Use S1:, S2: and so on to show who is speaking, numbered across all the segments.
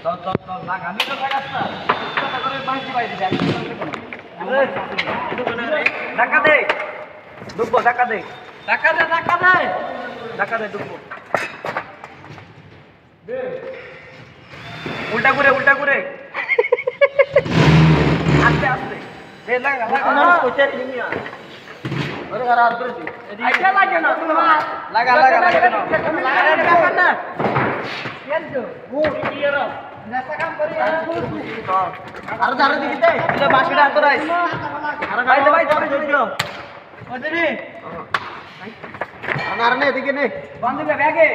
S1: লাগা আমি তো লাগাস না কথা করে বাঁশি বাইরে যাই ধাক্কা দে ডুববো ধাক্কা দে ধাক্কা দে ধাক্কা দে ধাক্কা দে ডুববো উল্টা করে আস্তে আস্তে দে লাগা লাগা কোচের নিয়া ওরে ঘর আর করে দি আইটা লাগে না তোমার লাগা লাগা লাগা না কেনছো ও ক্লিয়ার নেতা কাম করি আর জারে দিতে এটা বাসিটা আতর আইস আর ভাই ধরে দিও ওই রে আর নে এদিকে নে বন্ধ দে ব্যাগে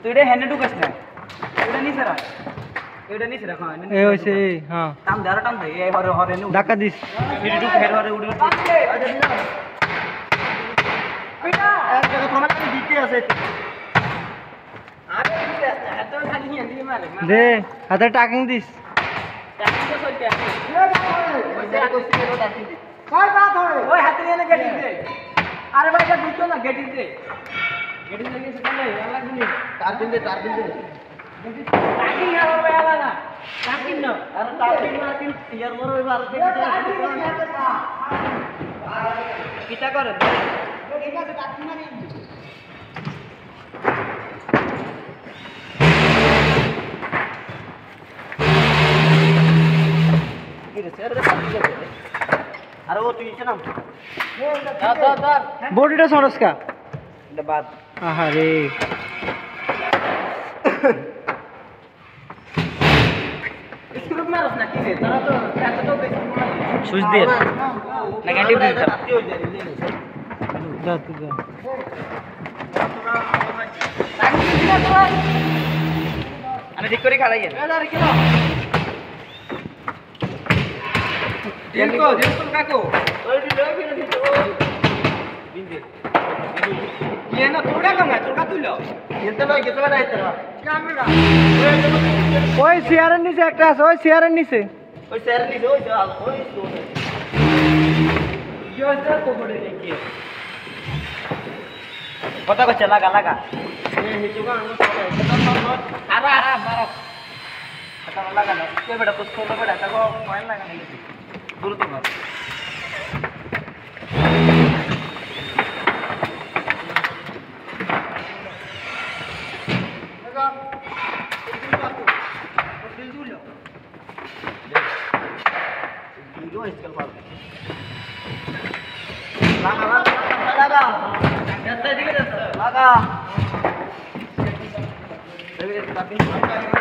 S1: তুই রে হেনে ঢুকাস না এটা নিছে রাখ এটা নিছে রাখ
S2: এই হইছে হ্যাঁ
S1: টাম দে এই হরে হরে নে
S2: ধাক্কা দিস
S1: ভিড় ঢুক হের হরে উড়ে পিটা এক জায়গা থামা দিতে আছে আরে দিতে আছে এত খালি নিয়ে দিই মারে
S2: দে হাতে টাকিং দিস
S1: টাকিং তো সইতে আছে ওই জায়গা কোসি কে টাকিং দে কয় বাত হয় ওই হাতে নিয়ে গেটিং দে আরে ভাই এটা দিতো না গেটিং দে গেটিং লাগিয়ে সেটা নাই লাগবে নি তার দিন দে টাকিং আর ভাই আলা না টাকিং না আরে টাকিং মার্কিং ইয়ার মরো এবার কিটা করে ঠিক আছে টাকিং মারি আরে ও তুই ইচ্ছে নাম
S2: বডিটা সরসকা
S1: এটা বাদ
S2: আহারে
S1: স্ক্রু মারছ না কি রে তারা তো এত তো বেশি
S2: সুইচ দিয়ে
S1: নেগেটিভ দিতে
S2: যা তুই যা
S1: আমি ঠিক করে খালাই কাকু
S2: ওই চেয়ারের নিচে একটা আছে ওই চেয়ারের নিচে
S1: কথা করছে লাগা লাগা লাগা না বেটা তো ছোট বেটা তাকে পয়েন্ট লাগা নেই দ্রুত মার লাগা